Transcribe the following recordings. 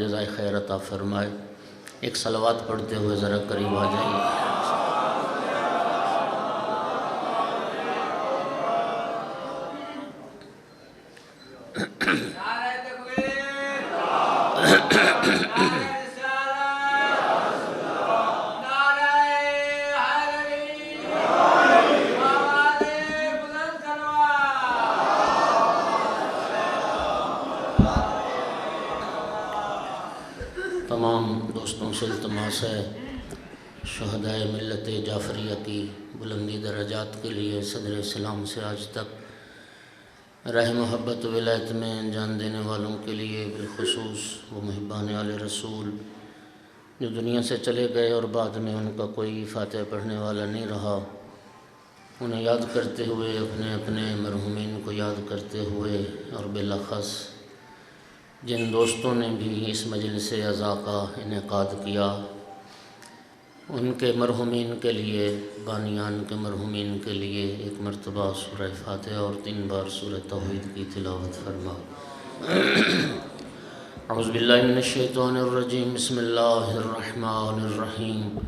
جزائے خیر عطا فرمائے۔ ایک صلوات پڑھتے ہوئے ذرا قریب آ جائیے۔ تمام دوستوں سے التماس ہے شہدائے ملت جعفریہ کی بلندی درجات کے لیے صدر اسلام سے آج تک رہ محبت و ولایت میں جان دینے والوں کے لیے بالخصوص وہ محبان آل رسول جو دنیا سے چلے گئے اور بعد میں ان کا کوئی فاتحہ پڑھنے والا نہیں رہا، انہیں یاد کرتے ہوئے اپنے اپنے مرحومین کو یاد کرتے ہوئے، اور بالاخص جن دوستوں نے بھی اس مجلس عزا کا انعقاد کیا ان کے مرحومین کے لیے، بانیان کے مرحومین کے لیے ایک مرتبہ سورہ فاتحہ اور 3 بار سورہ توحید کی تلاوت فرما۔ اعوذ باللہ من الشیطان الرجیم، بسم اللہ الرحمن الرحیم،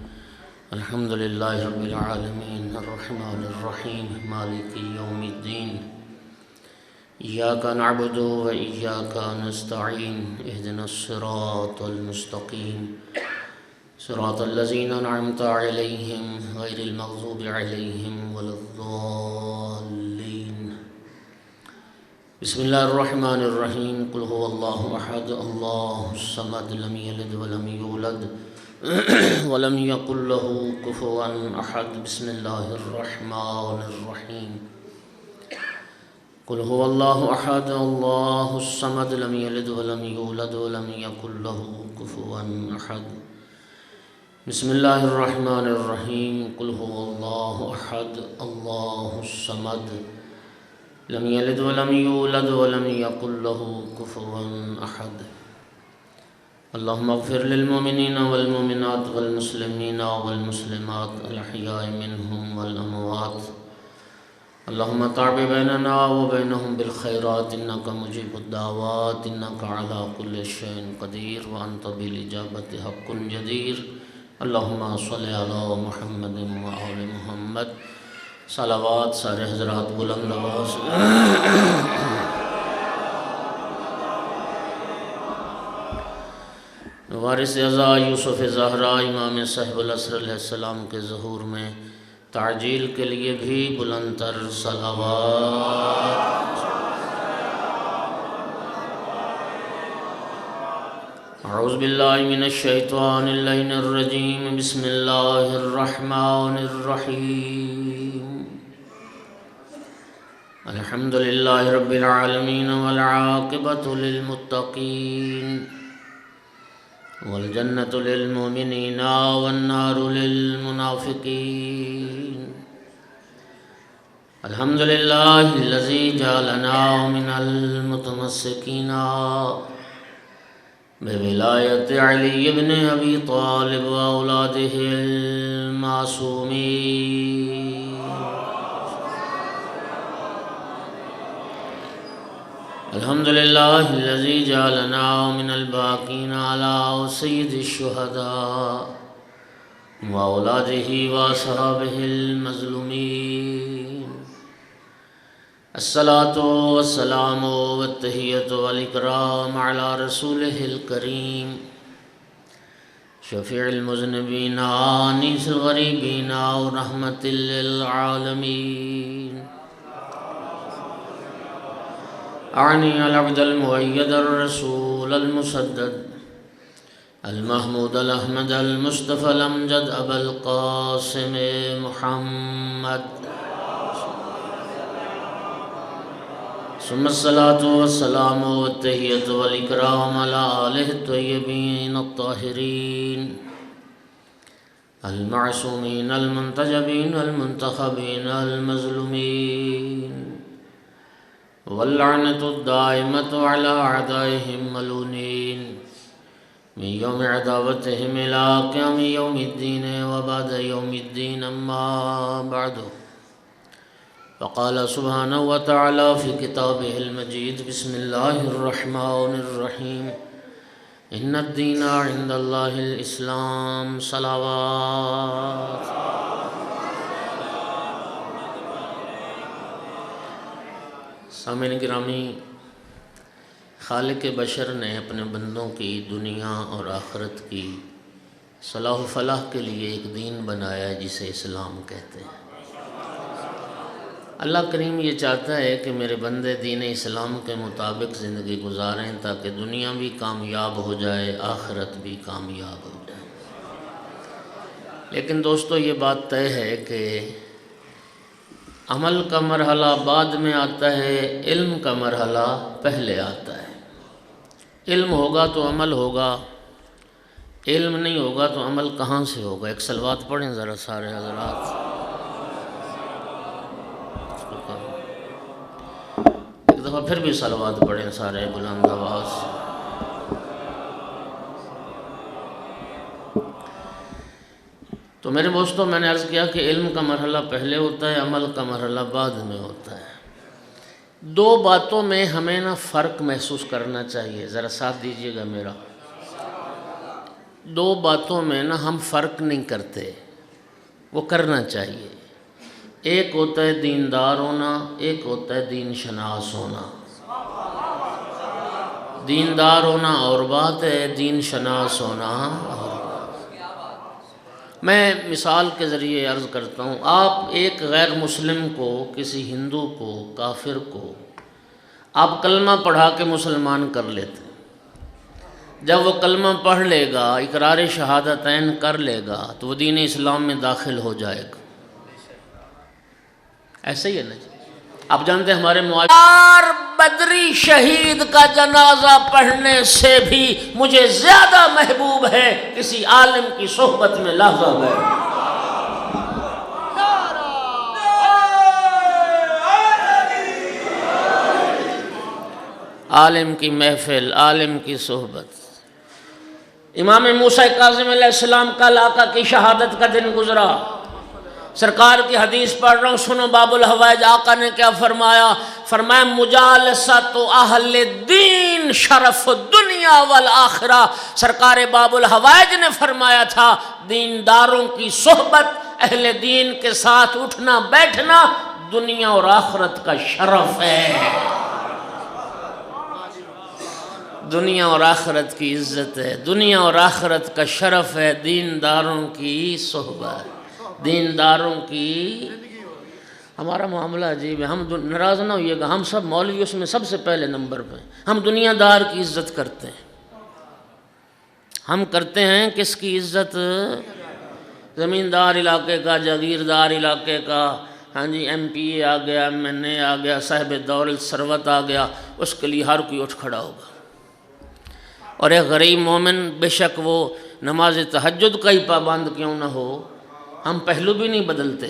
الحمد للہ رب العالمین، الرحمن الرحیم، مالک یوم الدین، ایاک نعبد و ایاک نستعین، اہدنا الصراط المستقیم، صراط الذین انعمت علیہم غیر المغضوب علیہم ولا الضالین۔ بسم اللہ الرحمن الرحیم، قل هو اللہ احد اللہ الصمد، لم یلد ولم یولد ولم یکن له کفوا احد۔ بسم اللہ الرحمن الرحیم، قل هو اللہ احد اللہ الصمد، لم یلد ولم یولد ولم یکن له کفوا احد۔ بسم اللہ الرحمن الرحیم، قل هو اللہ احد اللہ الصمد، لم یلد ولم یولد ولم یکن له کفوا احد۔ اللہم اغفر للمؤمنین والمؤمنات والمسلمین والمسلمات الاحیاء منہم والاموات، اللہم تعب بیننا وبینہم بالخیرات انکا مجیب الدعوات، انکا علی کل شیء قدیر وانت بالاجابت حق جدیر۔ اللہم صلی علی محمد وآل محمد۔ صلوات سارے حضرات بلند آواز۔ وارث عزا یوسف زہرا امام صاحب العصر علیہ السلام کے ظہور میں تعجیل کے لیے بھی بلند تر صلوات۔ اعوذ باللہ من الشیطان اللعین الرجیم، بسم اللہ الرحمن الرحیم، الحمد للہ رب العالمین والعاقبۃ للمتقین، والجنة للمؤمنین والنار للمنافقین۔ الحمد للہ الذی جعلنا من المتمسکین بولایت علی بن ابی طالب واولادہ المعصومین۔ الحمد للہ الذی جعلنا من الباقین علی سید الشہداء واولادہ واصحابہ المظلومین۔ الصلاۃ والسلام والتحیۃ والاکرام علی رسولہ الکریم، شفیع المذنبین انیس الغریبین ورحمۃ للعالمین۔ اعنی العبد المؤید الرسول المسدد المحمود الاحمد المصطفى الامجد ابا القاسم محمد، ثم الصلاة والسلام والتحیۃ والاکرام علی آلہ الطیبین الطاہرین المعصومین المنتجبین المنتخبین المظلومین، واللعنۃ الدائمۃ علی اعدائہم ملعونین من یوم عداوتہم الی قیام یوم الدین وبعد یوم الدین، اما بعد، فقال سبحانہ وتعالی فی کتابہ المجید، بسم اللہ الرحمن الرحیم، ان الدین عند اللہ الاسلام صلوات۔ سامعین گرامی، خالق بشر نے اپنے بندوں کی دنیا اور آخرت کی صلاح و فلاح کے لیے ایک دین بنایا جسے اسلام کہتے ہیں۔ اللہ کریم یہ چاہتا ہے کہ میرے بندے دین اسلام کے مطابق زندگی گزاریں تاکہ دنیا بھی کامیاب ہو جائے، آخرت بھی کامیاب ہو جائے۔ لیکن دوستو، یہ بات طے ہے کہ عمل کا مرحلہ بعد میں آتا ہے، علم کا مرحلہ پہلے آتا ہے۔ علم ہوگا تو عمل ہوگا، علم نہیں ہوگا تو عمل کہاں سے ہوگا؟ ایک صلوات پڑھیں ذرا سارے حضرات۔ ایک دفعہ پھر بھی صلوات پڑھیں سارے بلند آواز سے۔ تو میرے دوستوں، میں نے عرض کیا کہ علم کا مرحلہ پہلے ہوتا ہے، عمل کا مرحلہ بعد میں ہوتا ہے۔ دو باتوں میں ہمیں نا فرق محسوس کرنا چاہیے، ذرا ساتھ دیجیے گا میرا۔ دو باتوں میں نا ہم فرق نہیں کرتے، وہ کرنا چاہیے۔ ایک ہوتا ہے دیندار ہونا، ایک ہوتا ہے دین شناس ہونا۔ دیندار ہونا اور بات ہے، دین شناس ہونا اور بات۔ میں مثال کے ذریعے عرض کرتا ہوں، آپ ایک غیر مسلم کو، کسی ہندو کو، کافر کو آپ کلمہ پڑھا کے مسلمان کر لیتے ہیں۔ جب وہ کلمہ پڑھ لے گا، اقرار شہادتین کر لے گا تو وہ دین اسلام میں داخل ہو جائے گا۔ ایسے ہی ہے نا جی؟ آپ جانتے ہیں ہمارے معاشرے بدری شہید کا جنازہ پڑھنے سے بھی مجھے زیادہ محبوب ہے کسی عالم کی صحبت میں لحظہ بیٹھ۔ عالم کی محفل، عالم کی صحبت۔ امام موسیٰ کاظم علیہ السلام کا آقا کی شہادت کا دن گزرا، سرکار کی حدیث پڑھ رہا ہوں، سنو باب الحوائج آقا نے کیا فرمایا؟ فرمایا مجالسۃ اہل الدین شرف الدنیا والآخرہ۔ سرکار باب الحوائج نے فرمایا تھا دینداروں کی صحبت، اہل دین کے ساتھ اٹھنا بیٹھنا دنیا اور آخرت کا شرف ہے، دنیا اور آخرت کی عزت ہے، دنیا اور آخرت کا شرف ہے دینداروں کی صحبت، دینداروں کی۔ ہمارا معاملہ عجیب ہے، ہم ناراض نہ ہوئیے گا، ہم سب مولوی اس میں سب سے پہلے نمبر پہ، ہم دنیا دار کی عزت کرتے ہیں۔ ہم کرتے ہیں کس کی عزت؟ زمیندار علاقے کا، جاگیردار علاقے کا، ہاں جی، ایم پی اے آ گیا، ایم این اے آ گیا، صاحب دولت ثروت آ گیا، اس کے لیے ہر کوئی اٹھ کھڑا ہوگا۔ اور ایک غریب مومن بے شک وہ نماز تہجد کا ہی پابند کیوں نہ ہو، ہم پہلو بھی نہیں بدلتے،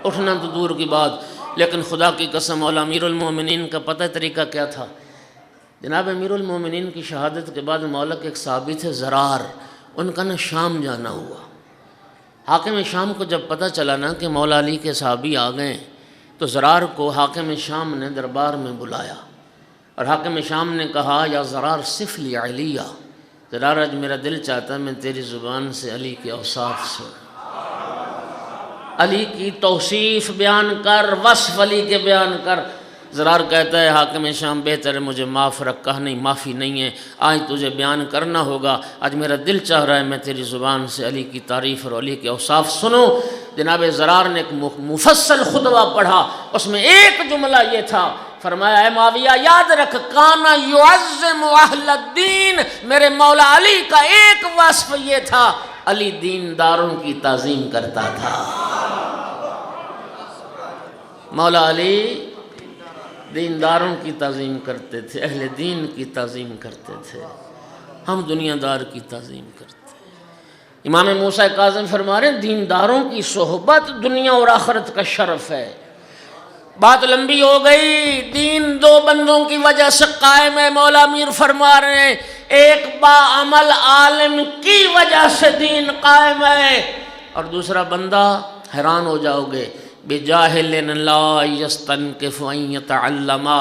اٹھنا تو دور کی بات۔ لیکن خدا کی قسم، مولا امیر المومنین کا پتہ طریقہ کیا تھا؟ جناب امیر المومنین کی شہادت کے بعد مولا کے ایک صحابی تھے زرار، ان کا نا شام جانا ہوا۔ حاکم شام کو جب پتہ چلا نا کہ مولا علی کے صحابی آ گئے تو زرار کو حاکم شام نے دربار میں بلایا، اور حاکم شام نے کہا یا زرار صف لی علیہ، زرار آج میرا دل چاہتا ہے میں تیری زبان سے علی کے اوصاف سے، علی کی توصیف بیان کر، وصف علی کے بیان کر۔ زرار کہتا ہے حاکم شام بہتر ہے مجھے معاف رکھ، کہا نہیں معافی نہیں ہے، آج تجھے بیان کرنا ہوگا، آج میرا دل چاہ رہا ہے میں تیری زبان سے علی کی تعریف اور علی کے اوصاف سنوں۔ جناب زرار نے ایک مفصل خطبہ پڑھا، اس میں ایک جملہ یہ تھا، فرمایا اے معاویہ یاد رکھ، کانا یعظم اہل الدین، میرے مولا علی کا ایک وصف یہ تھا، علی دینداروں کی تعظیم کرتا تھا۔ مولا علی دینداروں کی تعظیم کرتے تھے، اہل دین کی تعظیم کرتے تھے، ہم دنیا دار کی تعظیم کرتے ہیں۔ امام موسیٰ کاظم فرما رہے ہیں دینداروں کی صحبت دنیا اور آخرت کا شرف ہے۔ بات لمبی ہو گئی، دین دو بندوں کی وجہ سے قائم ہے، مولا امیر فرما رہے ہیں ایک باعمل عالم کی وجہ سے دین قائم ہے، اور دوسرا بندہ حیران ہو جاؤ گے بجاہل لا یستنکف ان یتعلما،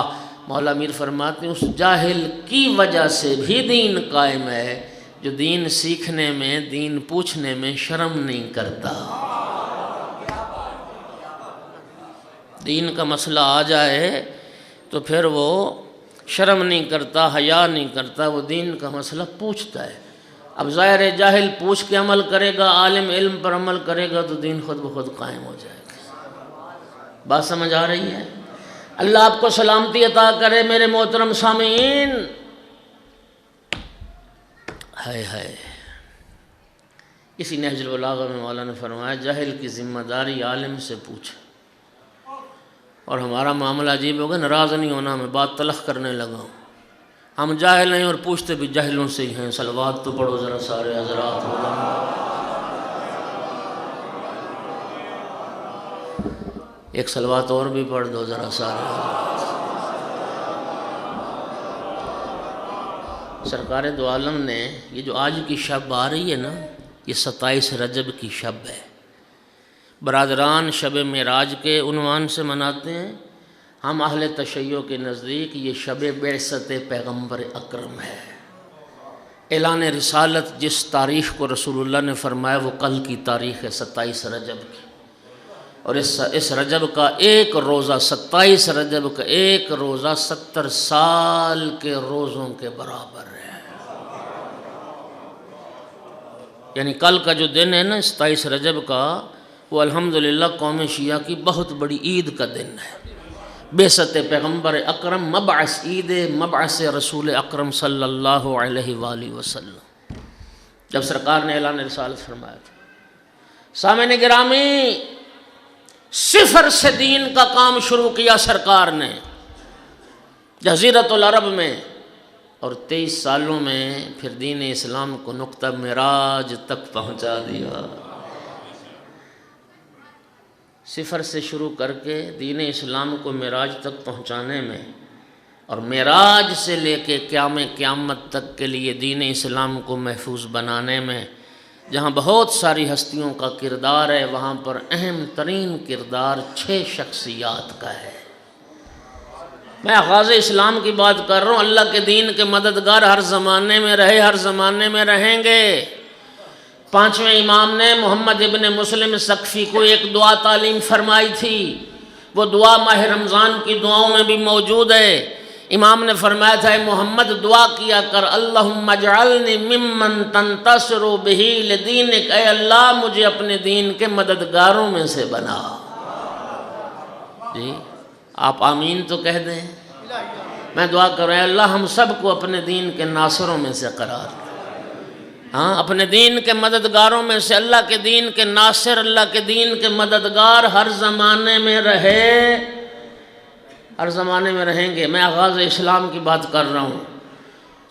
مولا میر فرماتے ہیں اس جاہل کی وجہ سے بھی دین قائم ہے جو دین سیکھنے میں، دین پوچھنے میں شرم نہیں کرتا۔ دین کا مسئلہ آ جائے تو پھر وہ شرم نہیں کرتا، حیا نہیں کرتا، وہ دین کا مسئلہ پوچھتا ہے۔ اب ظاہر ہے جاہل پوچھ کے عمل کرے گا، عالم علم پر عمل کرے گا تو دین خود بخود قائم ہو جائے گا۔ بات سمجھ آ رہی ہے؟ اللہ آپ کو سلامتی عطا کرے میرے محترم سامعین۔ ہائے ہائے، اسی نہج البلاغہ میں مولانا نے فرمایا جاہل کی ذمہ داری عالم سے پوچھے۔ اور ہمارا معاملہ عجیب ہوگا، ناراض نہیں ہونا، میں بات تلخ کرنے لگا ہوں۔ ہم جاہل نہیں اور پوچھتے بھی جاہلوں سے ہی ہیں۔ صلوات تو پڑھو ذرا سارے حضرات۔ ایک صلوات اور بھی پڑھ دو ذرا سارے حضرات۔ سرکار دو عالم نے یہ جو آج کی شب آ رہی ہے نا، یہ 27 رجب کی شب ہے۔ برادران شب معراج کے عنوان سے مناتے ہیں، ہم اہل تشیع کے نزدیک یہ شب بعثت پیغمبر اکرم ہے۔ اعلان رسالت جس تاریخ کو رسول اللہ نے فرمایا وہ کل کی تاریخ ہے 27 رجب کی، اور اس رجب کا ایک روزہ 27 رجب کا ایک روزہ 70 سال کے روزوں کے برابر ہے۔ یعنی کل کا جو دن ہے نا 27 رجب کا، وہ الحمدللہ قوم شیعہ کی بہت بڑی عید کا دن ہے۔ بعثت پیغمبر اکرم، مبعث عید مبعث رسول اکرم صلی اللہ علیہ وآلہ وسلم، جب سرکار نے اعلان رسالت فرمایا تھا۔ سامعین گرامی، صفر سے دین کا کام شروع کیا سرکار نے جزیرۃ العرب میں، اور 23 سالوں میں پھر دین اسلام کو نقطہ معراج تک پہنچا دیا۔ صفر سے شروع کر کے دین اسلام کو معراج تک پہنچانے میں، اور معراج سے لے کے قیامت تک کے لیے دین اسلام کو محفوظ بنانے میں جہاں بہت ساری ہستیوں کا کردار ہے، وہاں پر اہم ترین کردار 6 شخصیات کا ہے۔ میں آغاز اسلام کی بات کر رہا ہوں، اللہ کے دین کے مددگار ہر زمانے میں رہے، ہر زمانے میں رہیں گے۔ 5ویں امام نے محمد ابن مسلم سقفی کو ایک دعا تعلیم فرمائی تھی، وہ دعا ماہ رمضان کی دعاؤں میں بھی موجود ہے۔ امام نے فرمایا تھا، اے محمد دعا کیا کر، اللہم اجعلنی ممن تنتصر بہ لدینک، اے اللہ مجھے اپنے دین کے مددگاروں میں سے بنا۔ جی آپ آمین تو کہہ دیں۔ میں دعا کر رہا ہوں اللہ ہم سب کو اپنے دین کے ناصروں میں سے قرار دے، ہاں اپنے دین کے مددگاروں میں سے۔ اللہ کے دین کے ناصر، اللہ کے دین کے مددگار ہر زمانے میں رہے، ہر زمانے میں رہیں گے۔ میں آغاز اسلام کی بات کر رہا ہوں،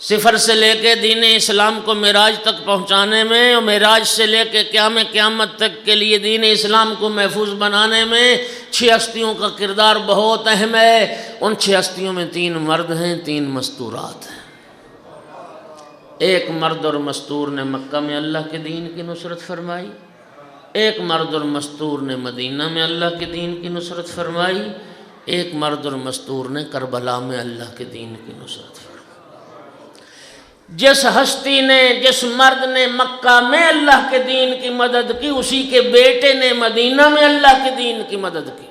صفر سے لے کے دین اسلام کو معراج تک پہنچانے میں، اور معراج سے لے کے قیامت تک کے لیے دین اسلام کو محفوظ بنانے میں 6 ہستیوں کا کردار بہت اہم ہے۔ ان 6 ہستیوں میں 3 مرد ہیں، 3 مستورات ہیں۔ ایک مرد اور مستور نے مکہ میں اللہ کے دین کی نصرت فرمائی، ایک مرد اور مستور نے مدینہ میں اللہ کے دین کی نصرت فرمائی، ایک مرد اور مستور نے کربلا میں اللہ کے دین کی نصرت فرمائی۔ جس ہستی نے، جس مرد نے مکہ میں اللہ کے دین کی مدد کی، اسی کے بیٹے نے مدینہ میں اللہ کے دین کی مدد کی۔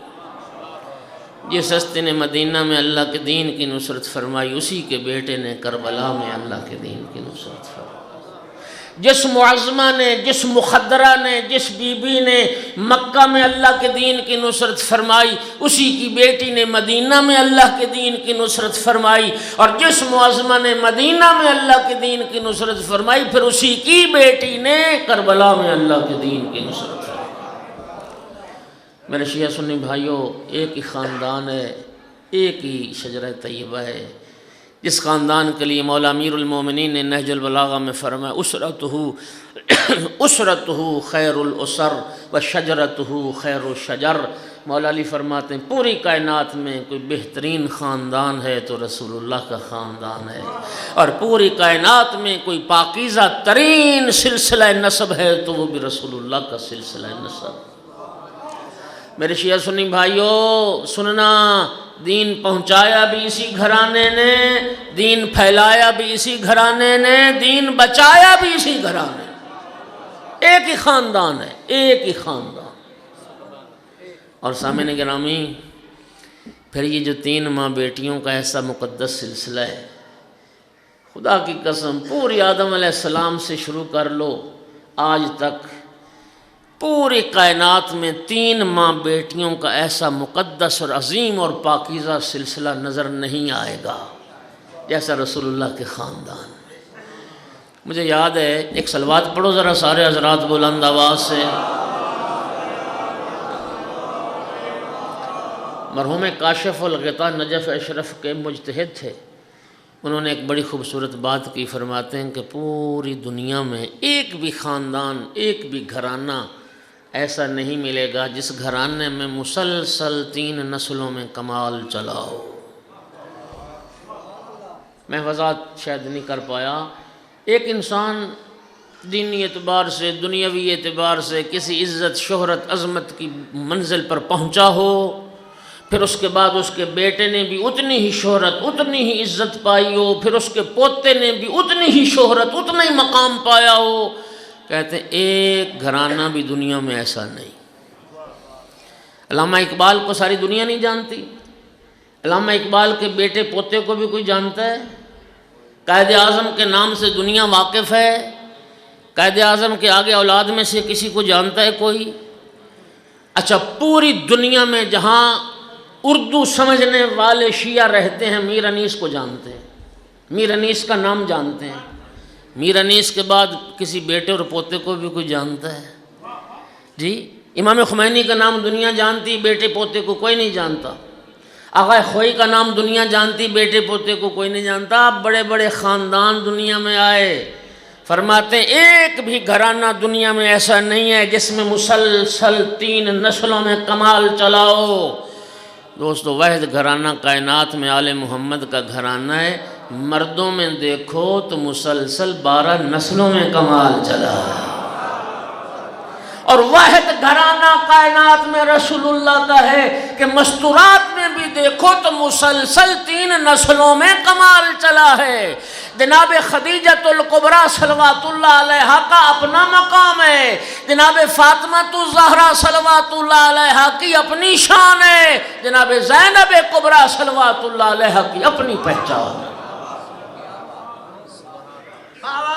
جس ہستی نے مدینہ میں اللہ کے دین کی نصرت فرمائی، اسی کے بیٹے نے کربلا میں اللہ کے دین کی نصرت فرمائی۔ جس معظمہ نے، جس مخدرہ نے، جس بی بی نے مکہ میں اللہ کے دین کی نصرت فرمائی، اسی کی بیٹی نے مدینہ میں اللہ کے دین کی نصرت فرمائی، اور جس معظمہ نے مدینہ میں اللہ کے دین کی نصرت فرمائی، پھر اسی کی بیٹی نے کربلا میں اللہ کے دین کی نصرت فرمائی۔ میرے شیعہ سنی بھائیوں، ایک ہی خاندان ہے، ایک ہی شجرہ طیبہ ہے، جس خاندان کے لیے مولا امیر المومنین نے نہج البلاغہ میں فرمایا اسرتہ خیر الاسر و شجرتہ خیر الشجر۔ مولا علی فرماتے ہیں پوری کائنات میں کوئی بہترین خاندان ہے تو رسول اللہ کا خاندان ہے، اور پوری کائنات میں کوئی پاکیزہ ترین سلسلہ نسب ہے تو وہ بھی رسول اللہ کا سلسلہ نسب۔ میرے شیعہ سنی بھائیوں سننا، دین پہنچایا بھی اسی گھرانے نے، دین پھیلایا بھی اسی گھرانے نے، دین بچایا بھی اسی گھرانے نے۔ ایک ہی خاندان ہے، ایک ہی خاندان۔ اور سامعین گرامی، پھر یہ جو 3 ماں بیٹیوں کا ایسا مقدس سلسلہ ہے، خدا کی قسم پوری آدم علیہ السلام سے شروع کر لو آج تک پوری کائنات میں 3 ماں بیٹیوں کا ایسا مقدس اور عظیم اور پاکیزہ سلسلہ نظر نہیں آئے گا جیسا رسول اللہ کے خاندان میں۔ مجھے یاد ہے، ایک صلوات پڑھو ذرا سارے حضرات بلند آواز سے۔ مرحوم کاشف الغطا نجف اشرف کے مجتہد تھے، انہوں نے ایک بڑی خوبصورت بات کی، فرماتے ہیں کہ پوری دنیا میں ایک بھی خاندان، ایک بھی گھرانہ ایسا نہیں ملے گا جس گھرانے میں مسلسل 3 نسلوں میں کمال چلا ہو۔ میں وضاحت شاید نہیں کر پایا۔ ایک انسان دینی اعتبار سے، دنیاوی اعتبار سے کسی عزت، شہرت، عظمت کی منزل پر پہنچا ہو، پھر اس کے بعد اس کے بیٹے نے بھی اتنی ہی شہرت، اتنی ہی عزت پائی ہو، پھر اس کے پوتے نے بھی اتنی ہی شہرت، اتنا ہی مقام پایا ہو، کہتے ہیں ایک گھرانہ بھی دنیا میں ایسا نہیں۔ علامہ اقبال کو ساری دنیا نہیں جانتی، علامہ اقبال کے بیٹے پوتے کو بھی کوئی جانتا ہے؟ قائد اعظم کے نام سے دنیا واقف ہے؟ قائد اعظم کے آگے اولاد میں سے کسی کو جانتا ہے کوئی؟ اچھا، پوری دنیا میں جہاں اردو سمجھنے والے شیعہ رہتے ہیں میر انیس کو جانتے ہیں، میر انیس کا نام جانتے ہیں۔ میر انیس کے بعد کسی بیٹے اور پوتے کو بھی کوئی جانتا ہے؟ جی، امام خمینی کا نام دنیا جانتی، بیٹے پوتے کو کوئی نہیں جانتا۔ آغا خوئی کا نام دنیا جانتی، بیٹے پوتے کو کوئی نہیں جانتا۔ بڑے بڑے خاندان دنیا میں آئے، فرماتے ہیں ایک بھی گھرانہ دنیا میں ایسا نہیں ہے جس میں مسلسل 3 نسلوں میں کمال چلاؤ۔ دوستو، واحد گھرانہ کائنات میں آل محمد کا گھرانہ ہے۔ مردوں میں دیکھو تو مسلسل 12 نسلوں میں کمال چلا ہے، اور واحد گھرانہ کائنات میں رسول اللہ کا ہے کہ مستورات میں بھی دیکھو تو مسلسل 3 نسلوں میں کمال چلا ہے۔ جناب خدیجۃ الکبریٰ صلوات اللہ علیہا کا اپنا مقام ہے، جناب فاطمۃ الزہرا صلوات اللہ علیہا کی اپنی شان ہے، جناب زینب کبریٰ صلوات اللہ علیہا کی اپنی پہچان ہے۔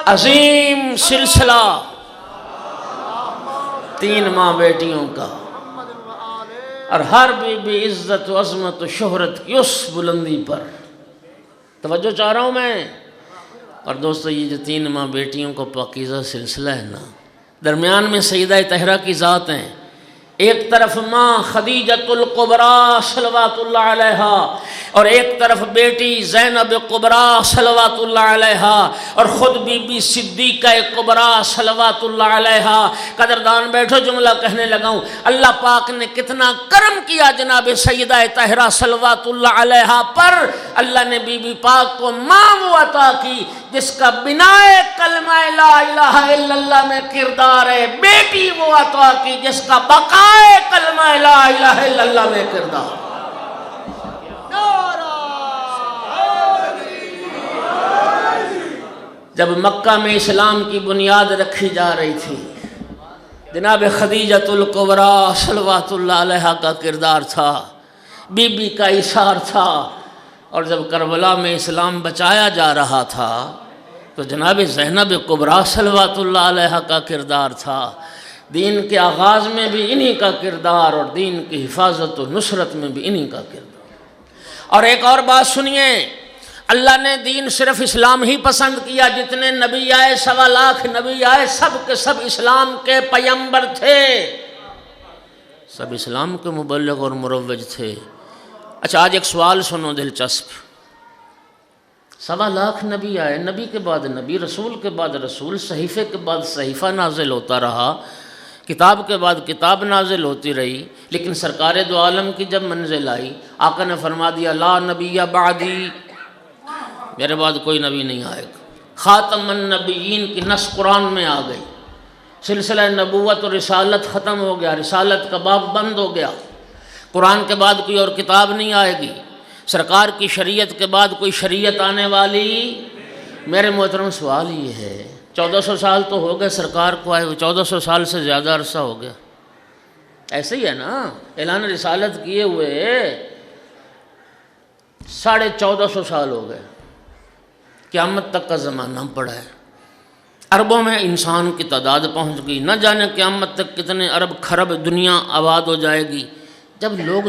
عظیم سلسلہ 3 ماں بیٹیوں کا، اور ہر بی بی عزت و عظمت و شہرت کی اس بلندی پر۔ توجہ چاہ رہا ہوں میں۔ اور دوستو، یہ جو 3 ماں بیٹیوں کا پاکیزہ سلسلہ ہے نا، درمیان میں سیدہ طاہرہ کی ذات ہیں، ایک طرف ماں خدیجۃ الکبریٰ صلوات اللہ علیہا، اور ایک طرف بیٹی زینب کبریٰ صلوات اللہ علیہا، اور خود بی بی صدیقہ کبریٰ صلوات اللہ علیہا۔ قدردان بیٹھو، جملہ کہنے لگا ہوں۔ اللہ پاک نے کتنا کرم کیا جناب سیدہ طاہرہ صلوات اللہ علیہا پر۔ اللہ نے بی بی پاک کو ماں وہ عطا کی جس کا بنائے کلمہ لا الہ الا اللہ میں کردار ہے، بیٹی وہ عطا کی جس کا بقائے کلمہ لا الہ الا اللہ میں کردار۔ جب مکہ میں اسلام کی بنیاد رکھی جا رہی تھی، جناب خدیجۃ الکبریٰ صلوات اللہ علیہا کا کردار تھا، بی بی کا ایثار تھا۔ اور جب کربلا میں اسلام بچایا جا رہا تھا تو جناب زینب کبریٰ صلوات اللہ علیہا کا کردار تھا۔ دین کے آغاز میں بھی انہی کا کردار، اور دین کی حفاظت و نصرت میں بھی انہی کا کردار۔ اور ایک اور بات سنیے، اللہ نے دین صرف اسلام ہی پسند کیا، جتنے نبی آئے 1.25 لاکھ نبی آئے، سب کے سب اسلام کے پیغمبر تھے، سب اسلام کے مبلغ اور مروج تھے۔ اچھا، آج ایک سوال سنو دلچسپ۔ 1.25 لاکھ نبی آئے، نبی کے بعد نبی، رسول کے بعد رسول، صحیفے کے بعد صحیفہ نازل ہوتا رہا، کتاب کے بعد کتاب نازل ہوتی رہی، لیکن سرکار دو عالم کی جب منزل آئی، آقا نے فرما دیا لا نبی بعدی، میرے بعد کوئی نبی نہیں آئے گا۔ خاتم النبیین کی نص قرآن میں آ گئی، سلسلہ نبوت اور رسالت ختم ہو گیا، رسالت کا باب بند ہو گیا، قرآن کے بعد کوئی اور کتاب نہیں آئے گی۔ سرکار کی شریعت کے بعد کوئی شریعت آنے والی؟ میرے محترم سوال یہ ہے، 1400 سال تو ہو گئے سرکار کو آئے ہوئے، 1400 سال سے زیادہ عرصہ ہو گیا، ایسے ہی ہے نا؟ اعلان رسالت کیے ہوئے 1450 سال ہو گئے، قیامت تک کا زمانہ پڑا ہے، اربوں میں انسان کی تعداد پہنچ گئی، نہ جانے قیامت تک کتنے ارب خرب دنیا آباد ہو جائے گی۔ جب لوگ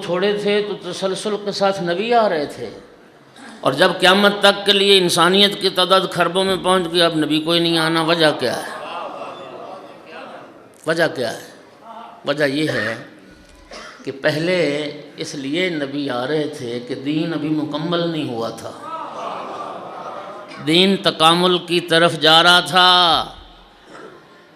تھوڑے تھے تو تسلسل کے ساتھ نبی آ رہے تھے، اور جب قیامت تک کے لیے انسانیت کی تعداد خربوں میں پہنچ گئی، اب نبی کوئی نہیں آنا۔ وجہ کیا ہے؟ وجہ یہ ہے کہ پہلے اس لیے نبی آ رہے تھے کہ دین ابھی مکمل نہیں ہوا تھا، دین تکامل کی طرف جا رہا تھا۔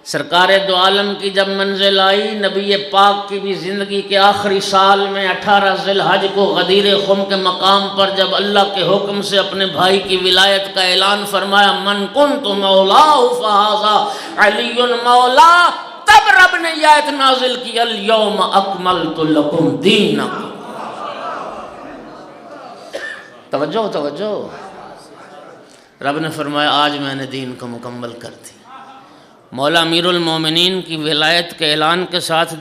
سرکار دو عالم کی جب منزل آئی، نبی پاک کی بھی زندگی کے آخری سال میں 18 ذی الحج کو غدیر خم کے مقام پر جب اللہ کے حکم سے اپنے بھائی کی ولایت کا اعلان فرمایا، من کنت مولاہ فہذا علی مولا، تب رب نے یہ آیت نازل کی، الیوم اکملت لکم دینکم۔ توجہ، رب نے فرمایا آج میں نے دین کو مکمل کر دی۔ مولا امیر المومنین کی ولایت کے اعلان کے ساتھ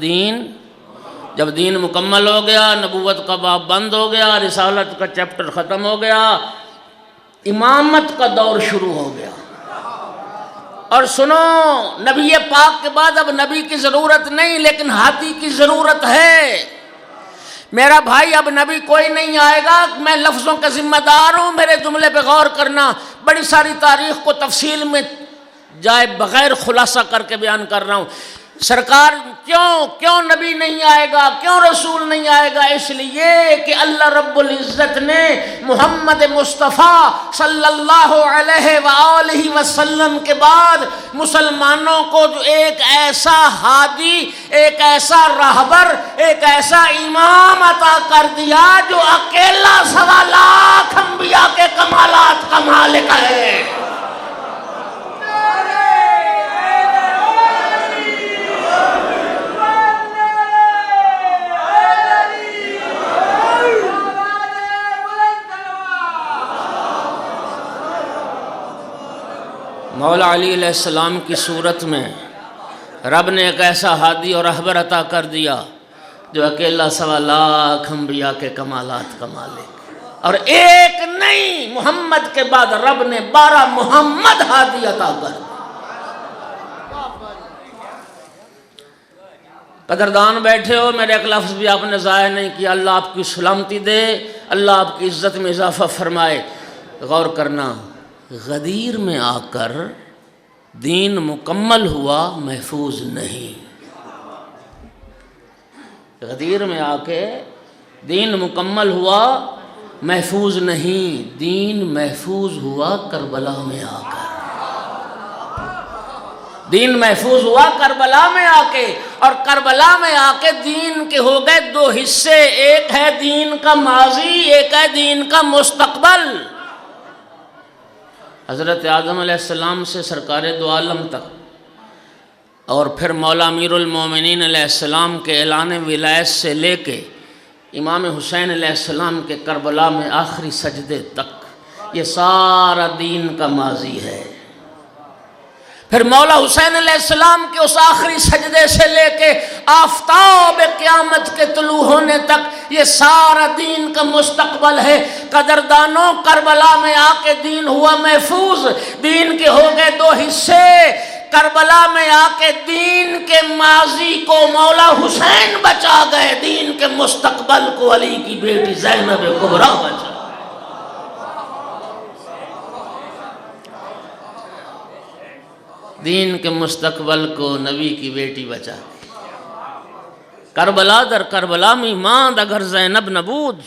جب دین مکمل ہو گیا، نبوت کا باب بند ہو گیا، رسالت کا چیپٹر ختم ہو گیا، امامت کا دور شروع ہو گیا۔ اور سنو، نبی پاک کے بعد اب نبی کی ضرورت نہیں، لیکن ہادی کی ضرورت ہے۔ میرا بھائی، اب نبی کوئی نہیں آئے گا، میں لفظوں کا ذمہ دار ہوں، میرے جملے پہ غور کرنا، بڑی ساری تاریخ کو تفصیل میں جائے بغیر خلاصہ کر کے بیان کر رہا ہوں۔ سرکار کیوں نبی نہیں آئے گا، کیوں رسول نہیں آئے گا؟ اس لیے کہ اللہ رب العزت نے محمد مصطفیٰ صلی اللہ علیہ وآلہ وسلم کے بعد مسلمانوں کو جو ایک ایسا ہادی، ایک ایسا راہبر، ایک ایسا امام عطا کر دیا جو اکیلا 1.25 لاکھ انبیاء کے کمالات کا مالک ہے۔ مولا علی علیہ السلام کی صورت میں رب نے ایک ایسا ہادی اور رہبر عطا کر دیا جو اکیلا 1.25 لاکھ انبیاء کے کمالات کا مالک، اور ایک نہیں، محمد کے بعد رب نے 12 محمد ہادی عطا کر دیا۔ قدردان بیٹھے ہو، میرے ایک لفظ بھی آپ نے ضائع نہیں کیا، اللہ آپ کی سلامتی دے، اللہ آپ کی عزت میں اضافہ فرمائے۔ غور کرنا، غدیر میں آ کر دین مکمل ہوا، محفوظ نہیں۔ غدیر میں آ کے دین مکمل ہوا، محفوظ نہیں، دین محفوظ ہوا کربلا میں آ کر۔ دین محفوظ ہوا کربلا میں آ کے، اور کربلا میں آ کے دین کے ہو گئے 2 حصے، ایک ہے دین کا ماضی، ایک ہے دین کا مستقبل۔ حضرت آدم علیہ السلام سے سرکار دو عالم تک، اور پھر مولا امیر المومنین علیہ السلام کے اعلان ولایت سے لے کے امام حسین علیہ السلام کے کربلا میں آخری سجدے تک، یہ سارا دین کا ماضی ہے۔ پھر مولا حسین علیہ السلام کے اس آخری سجدے سے لے کے آفتاب قیامت کے طلوع ہونے تک یہ سارا دین کا مستقبل ہے۔ قدردانوں، کربلا میں آ کے دین ہوا محفوظ، دین کے ہو گئے 2 حصے۔ کربلا میں آ کے دین کے ماضی کو مولا حسین بچا گئے، دین کے مستقبل کو علی کی بیٹی زینب کبریٰ بچا۔ دین کے مستقبل کو نبی کی بیٹی بچا۔ کربلا در کربلا می ماند اگر زینب نبود،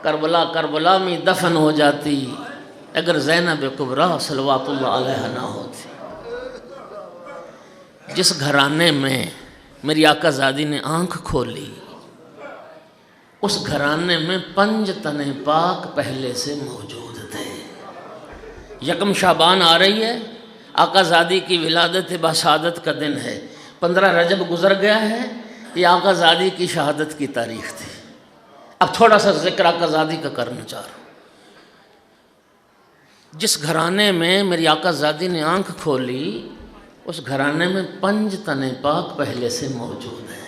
کربلا میں دفن ہو جاتی اگر زینب کبریٰ صلوات اللہ علیہ نہ ہوتی۔ جس گھرانے میں میری آقا زادی نے آنکھ کھولی، اس گھرانے میں 5 تن پاک پہلے سے موجود تھے۔ یکم شعبان آ رہی ہے، آقا زادی کی ولادت بسعادت کا دن ہے، 15 رجب گزر گیا ہے، یہ آقا زادی کی شہادت کی تاریخ تھی۔ اب تھوڑا سا ذکر آقا زادی کا کرنا چاہ رہا ہوں۔ جس گھرانے میں میری آقا زادی نے آنکھ کھولی اس گھرانے میں 5 تن پاک پہلے سے موجود ہے،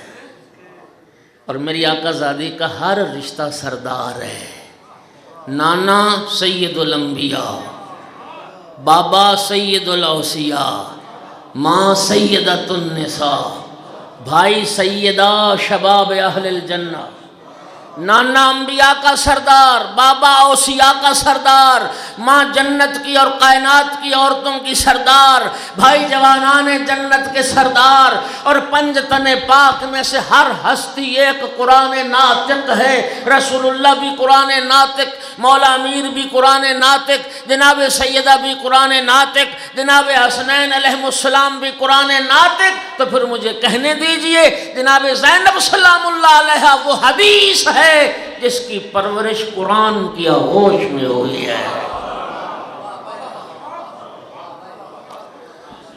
اور میری آقا زادی کا ہر رشتہ سردار ہے۔ نانا سید الانبیاء، بابا سید الاوصیاء، ماں سیدۃ النساء، بھائی سیدہ شباب اہل الجنہ۔ نانا انبیاء کا سردار، بابا اوصیاء کا سردار، ماں جنت کی اور کائنات کی عورتوں کی سردار، بھائی جوانان جنت کے سردار، اور 5 تن پاک میں سے ہر ہستی ایک قرآن ناطق ہے۔ رسول اللہ بھی قرآن ناطق، مولا امیر بھی قرآن ناطق، جناب سیدہ بھی قرآن ناطق، جناب حسنین علیہ السلام بھی قرآن ناطق۔ تو پھر مجھے کہنے دیجئے جناب زینب سلام اللہ علیہ وہ حدیث ہے جس کی پرورش قرآن کی آغوش میں ہوئی ہے۔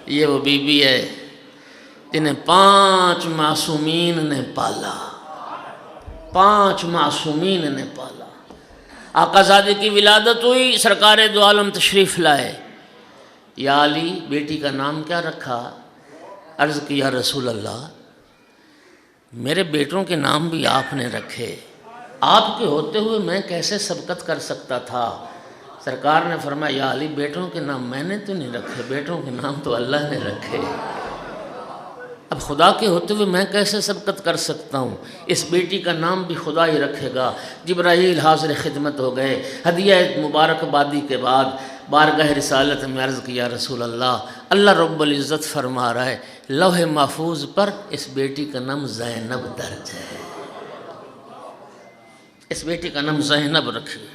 یہ وہ بی بی ہے جنہیں 5 معصومین نے پالا، 5 معصومین نے پالا۔ آقا زادی کی ولادت ہوئی، سرکار دو عالم تشریف لائے۔ یا علی بیٹی کا نام کیا رکھا؟ عرض کیا رسول اللہ میرے بیٹوں کے نام بھی آپ نے رکھے، آپ کے ہوتے ہوئے میں کیسے سبقت کر سکتا تھا؟ سرکار نے فرمایا یا علی بیٹوں کے نام میں نے تو نہیں رکھے، بیٹوں کے نام تو اللہ نے رکھے، اب خدا کے ہوتے ہوئے میں کیسے سبقت کر سکتا ہوں؟ اس بیٹی کا نام بھی خدا ہی رکھے گا۔ جبرائیل حاضر خدمت ہو گئے، ہدیہ مبارک بادی کے بعد بارگاہ رسالت میں عرض کیا رسول اللہ رب العزت فرما رہا ہے لوح محفوظ پر اس بیٹی کا نام زینب درج ہے، اس بیٹی کا نام زینب رکھیے۔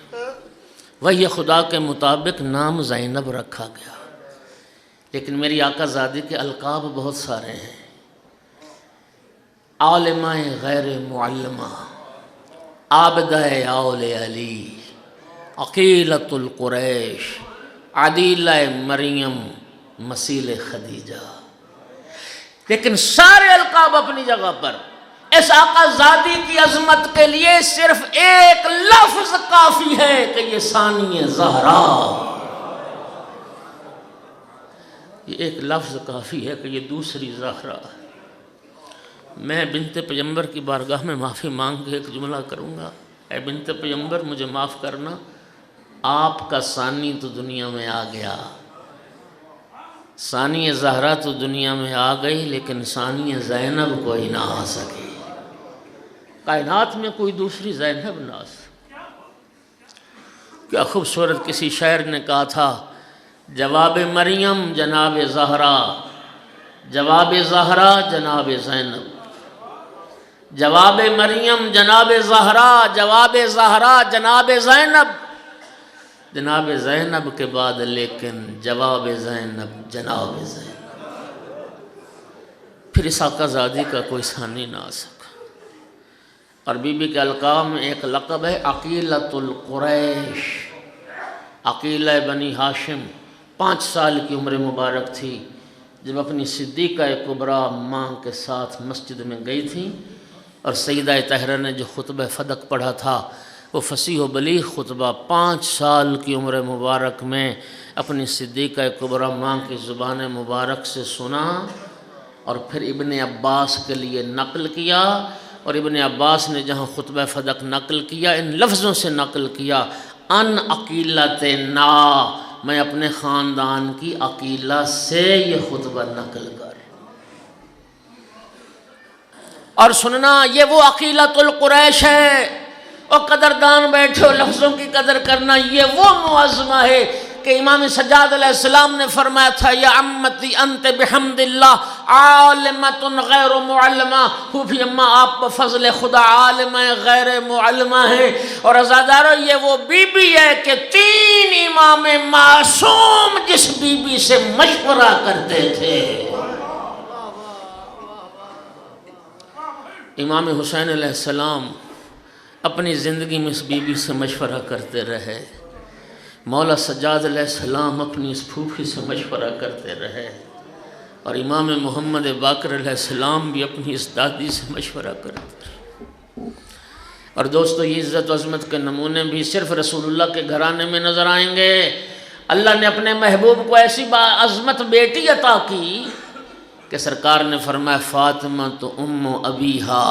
وہی خدا کے مطابق نام زینب رکھا گیا، لیکن میری آقا زادی کے القاب بہت سارے ہیں۔ عالمہ غیر معلمہ، عابدہ اول علی، عقیلۃ القریش، عدیلہ مریم، مسیل خدیجہ، لیکن سارے القاب اپنی جگہ پر۔ اس آقا زادی کی عظمت کے لیے صرف ایک لفظ کافی ہے کہ یہ ثانی زہرا، یہ ایک لفظ کافی ہے کہ یہ دوسری زہرا ہے۔ میں بنت پیغمبر کی بارگاہ میں معافی مانگ کے ایک جملہ کروں گا، اے بنت پیغمبر مجھے معاف کرنا، آپ کا ثانی تو دنیا میں آ گیا، ثانی زہرا تو دنیا میں آ گئی، لیکن ثانی زینب کوئی نہ آ سکی، کائنات میں کوئی دوسری زینب نہ آ سکی۔ کیا خوبصورت کسی شاعر نے کہا تھا، جواب مریم جناب زہرا، جواب زہرا جناب زینب، جواب مریم جناب زہرا، جواب زہرا جناب زینب، جناب زینب کے بعد لیکن جواب زینب جناب زینب، پھر اس آقا زادی کا کوئی ثانی نہ آ سکا۔ اور بی بی کے القاب میں ایک لقب ہے عقیلۃ القریش، عقیلہ بنی ہاشم۔ 5 سال کی عمر مبارک تھی جب اپنی صدیقہ کبریٰ ماں کے ساتھ مسجد میں گئی تھی، اور سیدہ طاہرہ نے جو خطبہ فدق پڑھا تھا وہ فصیح و بلیغ خطبہ 5 سال کی عمر مبارک میں اپنی صدیقہ کبریٰ ماں کی زبان مبارک سے سنا، اور پھر ابن عباس کے لیے نقل کیا، اور ابن عباس نے جہاں خطبہ فدق نقل کیا ان لفظوں سے نقل کیا، ان عقیلۃ نا، میں اپنے خاندان کی عقیلہ سے یہ خطبہ نقل کر۔ اور سننا یہ وہ عقیلۃ القریش ہے، اور قدردان بیٹھے ہو لفظوں کی قدر کرنا، یہ وہ معظمہ ہے کہ امام سجاد علیہ السلام نے فرمایا تھا یا امتی انت بحمد اللہ عالمۃ غیر معلمہ، پھوپھی اماں آپ بفضل خدا عالمہ غیر معلمہ ہیں۔ اور عزادارو یہ وہ بی بی ہے کہ 3 امام معصوم جس بی بی سے مشورہ کرتے تھے۔ امام حسین علیہ السلام اپنی زندگی میں اس بی بی سے مشورہ کرتے رہے، مولا سجاد علیہ السلام اپنی اس پھوپھی سے مشورہ کرتے رہے، اور امام محمد باقر علیہ السلام بھی اپنی اس دادی سے مشورہ کرتے۔ اور دوستو یہ عزت و عظمت کے نمونے بھی صرف رسول اللہ کے گھرانے میں نظر آئیں گے۔ اللہ نے اپنے محبوب کو ایسی عظمت بیٹی عطا کی کہ سرکار نے فرمایا فاطمہ تو ام ابیہا،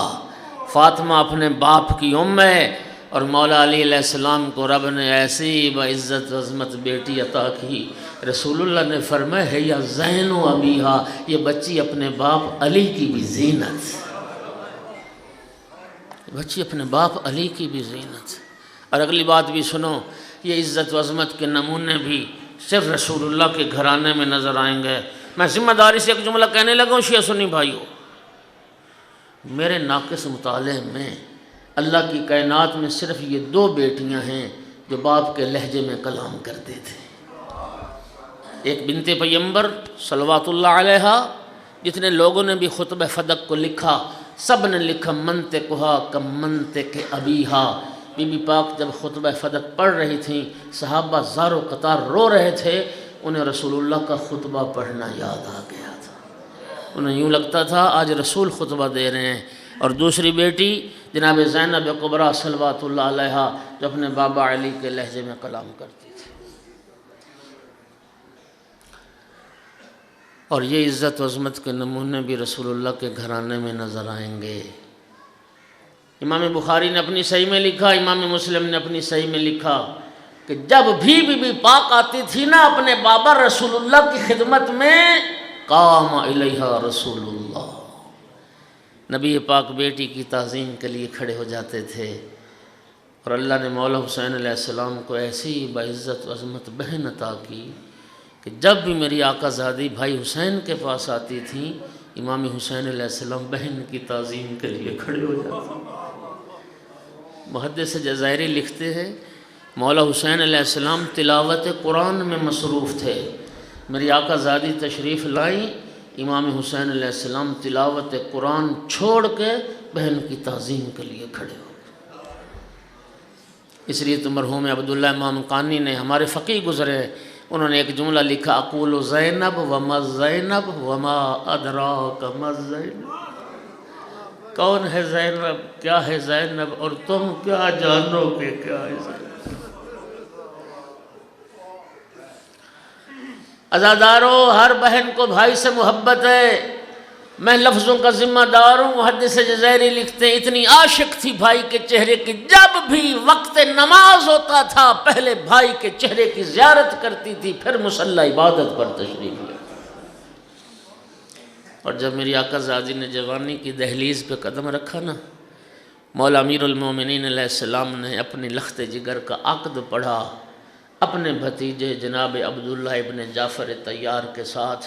فاطمہ اپنے باپ کی ام ہے، اور مولا علی علیہ السلام کو رب نے ایسی بعزت و عظمت بیٹی عطا کی، رسول اللہ نے فرمایا ہے یا زین و ابیہا، یہ بچی اپنے باپ علی کی بھی زینت، بچی اپنے باپ علی کی بھی زینت۔ اور اگلی بات بھی سنو، یہ عزت و عظمت کے نمونے بھی صرف رسول اللہ کے گھرانے میں نظر آئیں گے۔ میں ذمہ داری سے ایک جملہ کہنے لگا ہوں شیعہ سنی بھائیوں، میرے ناقص مطالعے میں اللہ کی کائنات میں صرف یہ 2 بیٹیاں ہیں جو باپ کے لہجے میں کلام کرتے تھے۔ ایک بنت پیمبر صلوات اللہ علیہا، جتنے لوگوں نے بھی خطبہ فدق کو لکھا سب نے لکھا منطقہا کم منطق ابیہا۔ بی بی پاک جب خطبہ فدق پڑھ رہی تھیں، صحابہ زار و قطار رو رہے تھے، انہیں رسول اللہ کا خطبہ پڑھنا یاد آ گیا تھا، انہیں یوں لگتا تھا آج رسول خطبہ دے رہے ہیں۔ اور دوسری بیٹی جناب زینب کبریٰ صلوات اللہ علیہا، جو اپنے بابا علی کے لہجے میں کلام کرتی تھی۔ اور یہ عزت و عظمت کے نمونے بھی رسول اللہ کے گھرانے میں نظر آئیں گے۔ امام بخاری نے اپنی صحیح میں لکھا، امام مسلم نے اپنی صحیح میں لکھا کہ جب بھی بی بی پاک آتی تھی نا اپنے بابا رسول اللہ کی خدمت میں، قام الیہا رسول اللہ، نبی پاک بیٹی کی تعظیم کے لیے کھڑے ہو جاتے تھے۔ اور اللہ نے مولا حسین علیہ السلام کو ایسی بعزت و عظمت بہن عطا کی کہ جب بھی میری آقا زادی بھائی حسین کے پاس آتی تھیں، امام حسین علیہ السلام بہن کی تعظیم کے لیے کھڑے ہو جاتے ہیں۔ محدث جزائری لکھتے ہیں مولا حسین علیہ السلام تلاوت قرآن میں مصروف تھے، میری آقا زادی تشریف لائیں، امام حسین علیہ السلام تلاوت قرآن چھوڑ کے بہن کی تعظیم کے لیے کھڑے ہو گئے۔ اس لیے تو مرحوم عبداللہ امام قانی نے ہمارے فقیہ گزرے، انہوں نے ایک جملہ لکھا اقول زینب وما زینب وما ادراک ما زینب، کون ہے زینب، کیا ہے زینب، اور تم کیا جانو کہ کیا ہے زینب۔ عزادارو، ہر بہن کو بھائی سے محبت ہے، میں لفظوں کا ذمہ دار ہوں۔ محدث جزائری لکھتے ہیں اتنی عاشق تھی بھائی کے چہرے کی، جب بھی وقت نماز ہوتا تھا پہلے بھائی کے چہرے کی زیارت کرتی تھی، پھر مصلی عبادت پر تشریف لے۔ اور جب میری آقا زادی نے جوانی کی دہلیز پہ قدم رکھا نا، مولا امیر المومنین علیہ السلام نے اپنی لخت جگر کا عقد پڑھا اپنے بھتیجے جناب عبداللہ ابن جعفر طیار کے ساتھ۔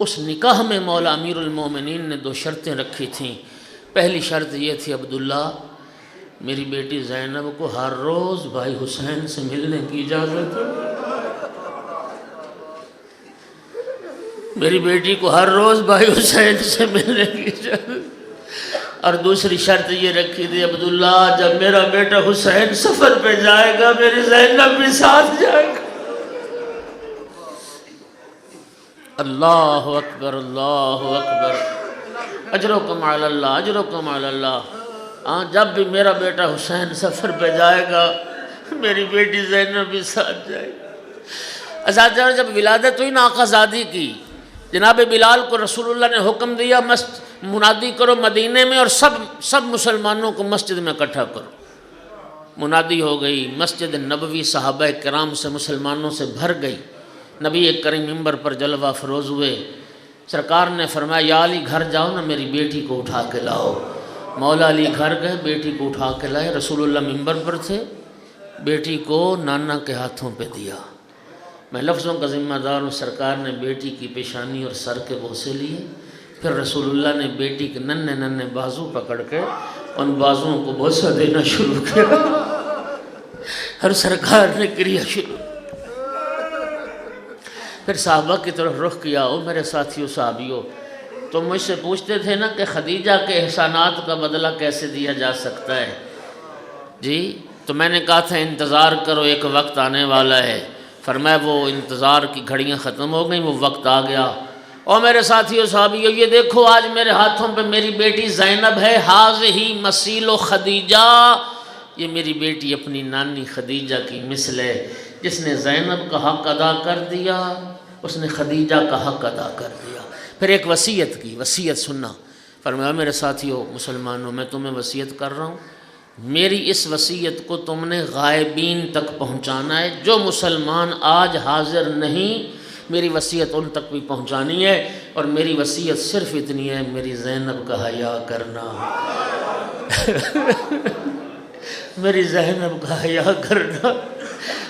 اس نکاح میں مولا امیر المومنین نے 2 شرطیں رکھی تھیں۔ پہلی شرط یہ تھی عبداللہ میری بیٹی زینب کو ہر روز بھائی حسین سے ملنے کی اجازت ہے، میری بیٹی کو ہر روز بھائی حسین سے ملنے کی اجازت۔ اور دوسری شرط یہ رکھی تھی عبداللہ جب میرا بیٹا حسین سفر پہ جائے گا میری زینب بھی ساتھ جائے گا۔ اللہ اکبر، اللہ اکبر، اجرکم علی اللہ، اجرکم علی اللہ۔ جب بھی میرا بیٹا حسین سفر پہ جائے گا میری بیٹی زینب بھی ساتھ جائے گا۔ اساتذہ جب ولادت ہوئی نا آقا زادی کی، جناب بلال کو رسول اللہ نے حکم دیا منادی کرو مدینے میں اور سب مسلمانوں کو مسجد میں اکٹھا کرو۔ منادی ہو گئی، مسجد نبوی صحابہ کرام سے مسلمانوں سے بھر گئی۔ نبی کریم منبر پر جلوہ افروز ہوئے، سرکار نے فرمایا یا علی گھر جاؤ نا میری بیٹی کو اٹھا کے لاؤ۔ مولا علی گھر گئے، بیٹی کو اٹھا کے لائے، رسول اللہ منبر پر تھے، بیٹی کو نانا کے ہاتھوں پہ دیا۔ میں لفظوں کا ذمہ دار ہوں، سرکار نے بیٹی کی پیشانی اور سر کے بوسے لیے، پھر رسول اللہ نے بیٹی کے ننھے ننھے بازو پکڑ کے ان بازوؤں کو بوسہ دینا شروع کیا، اور سرکار نے کریا شروع۔ پھر صحابہ کی طرف رخ کیا، او میرے ساتھیوں صحابیوں، تم مجھ سے پوچھتے تھے نا کہ خدیجہ کے احسانات کا بدلہ کیسے دیا جا سکتا ہے، جی تو میں نے کہا تھا انتظار کرو ایک وقت آنے والا ہے۔ فرمایا وہ انتظار کی گھڑیاں ختم ہو گئیں، وہ وقت آ گیا۔ اور میرے ساتھیو صحابیو، یہ دیکھو آج میرے ہاتھوں پہ میری بیٹی زینب ہے، ہاذہ مثیل خدیجہ، یہ میری بیٹی اپنی نانی خدیجہ کی مثل ہے، جس نے زینب کا حق ادا کر دیا اس نے خدیجہ کا حق ادا کر دیا۔ پھر ایک وصیت کی، وصیت سننا، فرمایا میرے ساتھیو مسلمانوں، میں تمہیں وصیت کر رہا ہوں، میری اس وصیت کو تم نے غائبین تک پہنچانا ہے، جو مسلمان آج حاضر نہیں میری وصیت ان تک بھی پہنچانی ہے، اور میری وصیت صرف اتنی ہے، میری زینب کا حیا کرنا، میری زینب کا حیا کرنا۔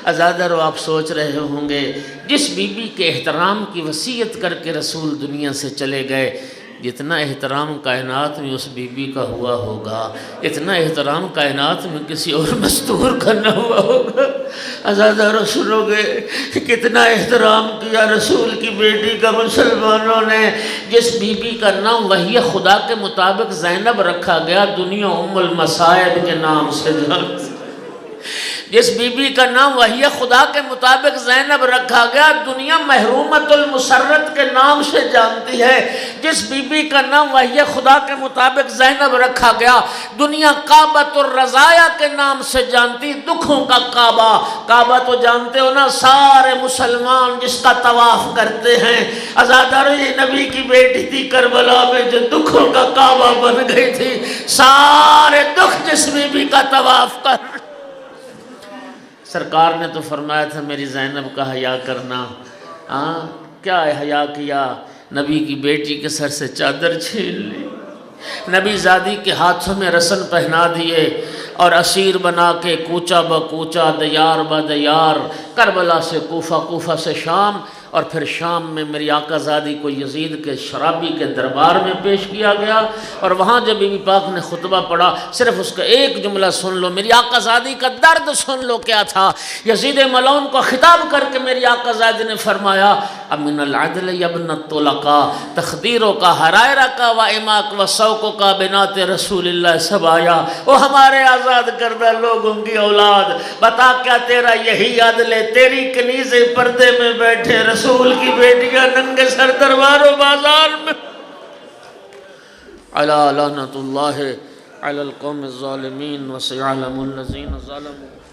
عزادارو، آپ سوچ رہے ہوں گے جس بی بی کے احترام کی وصیت کر کے رسول دنیا سے چلے گئے، جتنا احترام کائنات میں اس بی بی کا ہوا ہوگا اتنا احترام کائنات میں کسی اور مستور کا نہ ہوا ہوگا۔ عزادارو سنو گے کتنا احترام کیا رسول کی بیٹی کا مسلمانوں نے، جس بی بی کا نام وحی خدا کے مطابق زینب رکھا گیا، دنیا ام المصائب کے نام سے جانتی، جس بی بی کا نام وحی خدا کے مطابق زینب رکھا گیا، دنیا محرومت المسرت کے نام سے جانتی ہے، جس بی بی کا نام وحی خدا کے مطابق زینب رکھا گیا، دنیا کعبۃ الرضایا کے نام سے جانتی، دکھوں کا کعبہ، کعبہ تو جانتے ہو نا، سارے مسلمان جس کا طواف کرتے ہیں۔ عزادارو، یہ نبی کی بیٹی تھی کربلا میں جو دکھوں کا کعبہ بن گئی تھی، سارے دکھ جس بی بی کا طواف کر۔ سرکار نے تو فرمایا تھا میری زینب کا حیا کرنا، کیا حیا کیا؟ نبی کی بیٹی کے سر سے چادر چھین لی، نبی زادی کے ہاتھوں میں رسن پہنا دیے، اور اسیر بنا کے کوچہ بکوچہ، دیار بدیار، کربلا سے کوفہ، کوفہ سے شام، اور پھر شام میں میری آقا زادی کو یزید کے شرابی کے دربار میں پیش کیا گیا، اور وہاں جب بی بی پاک نے خطبہ پڑھا، صرف اس کا ایک جملہ سن لو، میری آقا زادی کا درد سن لو کیا تھا۔ یزید ملعون کو خطاب کر کے میری آقا زادی نے فرمایا، امن العدل یبن الطلقاء تخدیروں کا حرائرہ کا و اماک و سوکوں کا بنات رسول اللہ سب آیا، وہ ہمارے آزاد کردہ لوگوں کی اولاد، بتا کیا تیرا یہی عدل ہے؟ تیری کنیزیں پردے میں بیٹھے، رسول کی بیٹیاں ننگے سر دربار و بازار میں۔ علی لعنت اللہ علی القوم الظالمین وسيعلم الذین ظلموا۔